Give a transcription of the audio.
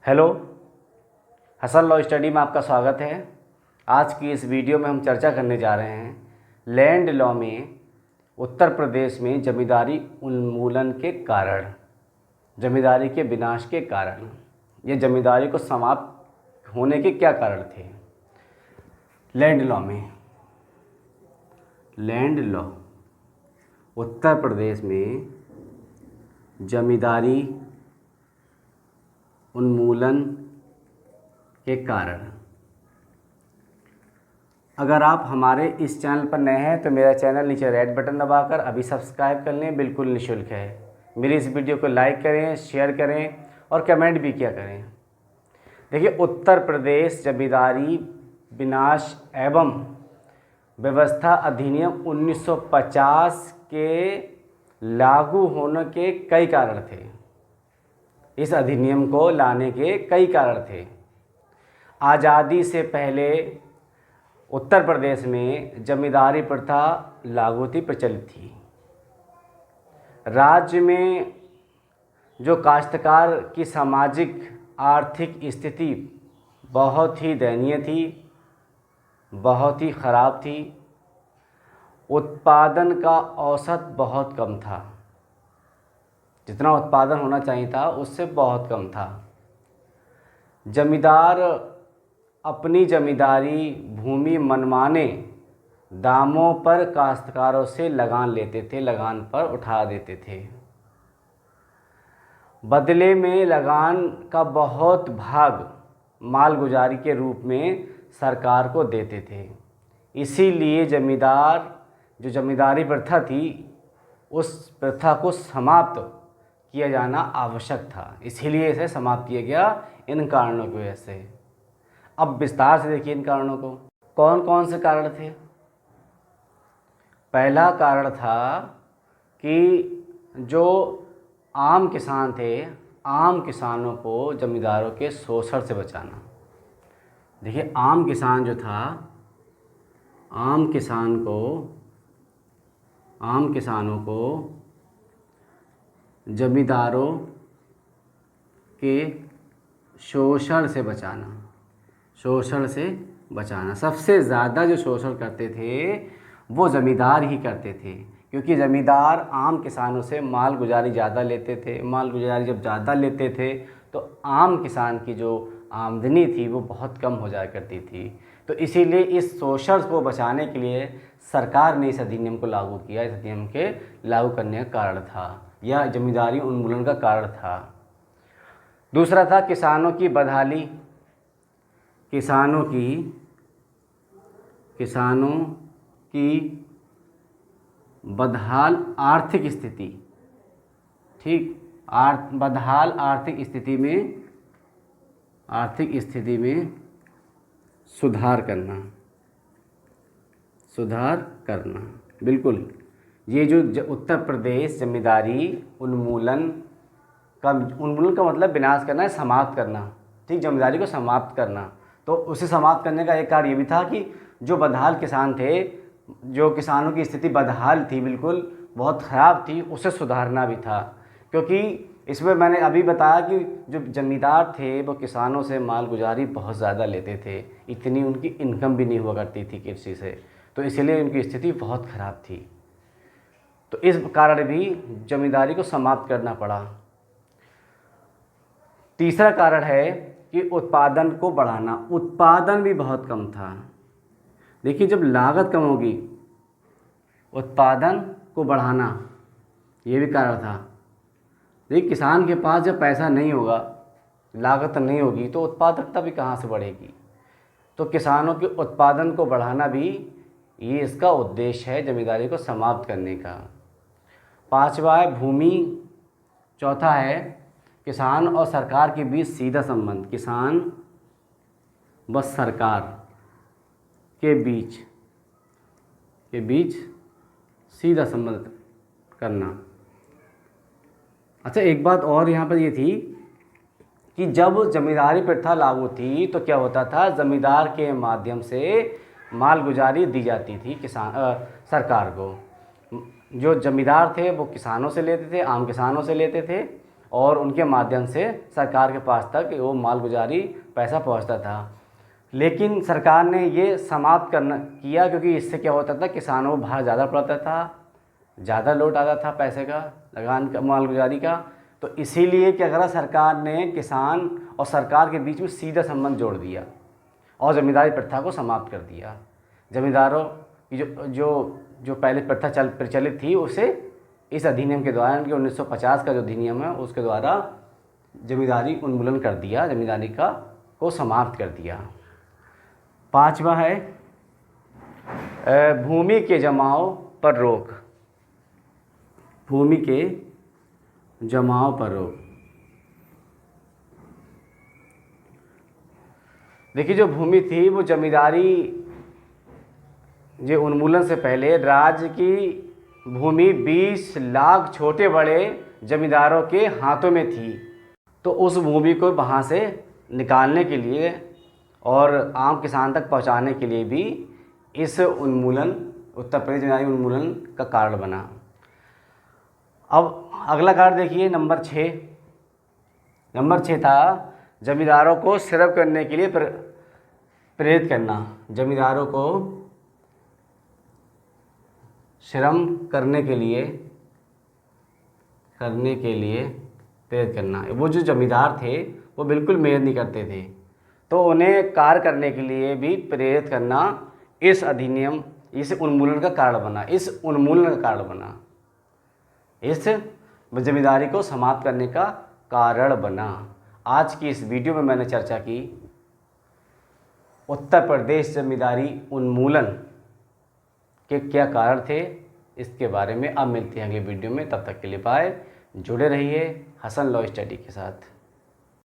Hello, Hasan law study में आपका स्वागत है। आज की इस वीडियो में हम चर्चा करने जा रहे हैं लैंड लॉ में उत्तर प्रदेश में जमींदारी उन्मूलन के कारण, जमींदारी के विनाश के कारण, ये जमींदारी को समाप्त होने के क्या कारण थे। लैंड लॉ में, लैंड लॉ उत्तर प्रदेश में जमींदारी उन्मूलन के कारण। अगर आप हमारे इस चैनल पर नए हैं तो मेरा चैनल नीचे रेड बटन दबाकर अभी सब्सक्राइब कर लें, बिल्कुल निःशुल्क है। मेरी इस वीडियो को लाइक करें, शेयर करें और कमेंट भी किया करें। देखिए, उत्तर प्रदेश जमींदारी विनाश एवं व्यवस्था अधिनियम 1950 के लागू होने के कई कारण थे। इस अधिनियम को लाने के कई कारण थे। आज़ादी से पहले उत्तर प्रदेश में जमींदारी प्रथा लागू थी, प्रचलित थी। राज्य में जो काश्तकार की सामाजिक आर्थिक स्थिति बहुत ही दयनीय थी, बहुत ही ख़राब थी। उत्पादन का औसत बहुत कम था, जितना उत्पादन होना चाहिए था उससे बहुत कम था। जमींदार अपनी जमींदारी भूमि मनमाने दामों पर काश्तकारों से लगान लेते थे, लगान पर उठा देते थे। बदले में लगान का बहुत भाग मालगुजारी के रूप में सरकार को देते थे। इसीलिए जो जमींदारी प्रथा थी, उस प्रथा को समाप्त किया जाना आवश्यक था। इसीलिए इसे समाप्त किया गया, इन कारणों की वजह से। अब विस्तार से देखिए इन कारणों को। कौन कौन से कारण थे। पहला कारण था कि जो आम किसान थे, आम किसानों को जमींदारों के शोषण से बचाना। देखिए, आम किसान जो था, आम किसानों को जमींदारों के शोषण से बचाना। सबसे ज़्यादा जो शोषण करते थे वो ज़मींदार ही करते थे, क्योंकि ज़मींदार आम किसानों से माल गुजारी ज़्यादा लेते थे। माल गुजारी जब ज़्यादा लेते थे तो आम किसान की जो आमदनी थी वो बहुत कम हो जाया करती थी। तो इसीलिए इस शोषण को बचाने के लिए सरकार ने इस अधिनियम को लागू किया। इस अधिनियम के लागू करने का कारण था, यह जमींदारी उन्मूलन का कारण था। दूसरा था किसानों की बदहाली। किसानों की बदहाल आर्थिक स्थिति, ठीक, बदहाल आर्थिक स्थिति में सुधार करना। बिल्कुल, ये जो उत्तर प्रदेश जमींदारी उन्मूलन का मतलब विनाश करना है, समाप्त करना, ठीक, जमींदारी को समाप्त करना। तो उसे समाप्त करने का एक कार्य ये भी था कि जो बदहाल किसान थे, जो किसानों की स्थिति बदहाल थी, बिल्कुल बहुत ख़राब थी, उसे सुधारना भी था। क्योंकि इसमें मैंने अभी बताया कि जो जमींदार थे वो किसानों से माल गुजारी बहुत ज़्यादा लेते थे, इतनी उनकी इनकम भी नहीं हुआ करती थी कृषि से, तो इसलिए उनकी स्थिति बहुत ख़राब थी। तो इस कारण भी जमींदारी को समाप्त करना पड़ा। तीसरा कारण है कि उत्पादन को बढ़ाना। उत्पादन भी बहुत कम था। देखिए, जब लागत कम होगी, उत्पादन को बढ़ाना, ये भी कारण था। देखिए, किसान के पास जब पैसा नहीं होगा, लागत नहीं होगी, तो उत्पादकता भी कहाँ से बढ़ेगी। तो किसानों के उत्पादन को बढ़ाना भी ये इसका उद्देश्य है, जमींदारी को समाप्त करने का। पांचवा है भूमि। चौथा है किसान और सरकार के बीच सीधा संबंध। किसान व सरकार के बीच सीधा संबंध करना। अच्छा, एक बात और यहाँ पर ये थी कि जब जमींदारी प्रथा लागू थी तो क्या होता था, जमींदार के माध्यम से माल गुजारी दी जाती थी सरकार को। जो जमींदार थे वो किसानों से लेते थे, आम किसानों से लेते थे, और उनके माध्यम से सरकार के पास तक वो मालगुजारी पैसा पहुंचता था। लेकिन सरकार ने ये समाप्त किया, क्योंकि इससे क्या होता था, किसानों को भार ज़्यादा पड़ता था, ज़्यादा लोड आता था पैसे का, लगान का, मालगुजारी का। तो इसीलिए क्या करा सरकार ने, किसान और सरकार के बीच में सीधा संबंध जोड़ दिया और ज़मींदारी प्रथा को समाप्त कर दिया। ज़मींदारों की जो पहले प्रथा प्रचलित थी, उसे इस अधिनियम के द्वारा, कि 1950 का जो अधिनियम है उसके द्वारा ज़मींदारी उन्मूलन कर दिया, ज़मींदारी को समाप्त कर दिया। 5वां है भूमि के जमाव पर रोक। भूमि के जमाव पर रोक। देखिए, जो भूमि थी वो जमींदारी जो उन्मूलन से पहले राज्य की भूमि 20 लाख छोटे बड़े जमींदारों के हाथों में थी। तो उस भूमि को वहाँ से निकालने के लिए और आम किसान तक पहुँचाने के लिए भी इस उन्मूलन, उत्तर प्रदेश जमींदारी उन्मूलन का कारण बना। अब अगला कारण देखिए, नंबर 6। नंबर 6 था जमींदारों को श्रम करने के लिए प्रेरित करना। जमींदारों को श्रम करने के लिए प्रेरित करना। वो जो जमींदार थे वो बिल्कुल मेहनत नहीं करते थे, तो उन्हें कार्य करने के लिए भी प्रेरित करना इस अधिनियम, इस उन्मूलन का कारण बना। इस उन्मूलन का कारण बना, इस जमींदारी को समाप्त करने का कारण बना। आज की इस वीडियो में मैंने चर्चा की उत्तर प्रदेश जमींदारी उन्मूलन के क्या कारण थे, इसके बारे में। अब मिलते हैं अगले वीडियो में, तब तक के लिए बाय। जुड़े रहिए हसन लॉ स्टडी के साथ।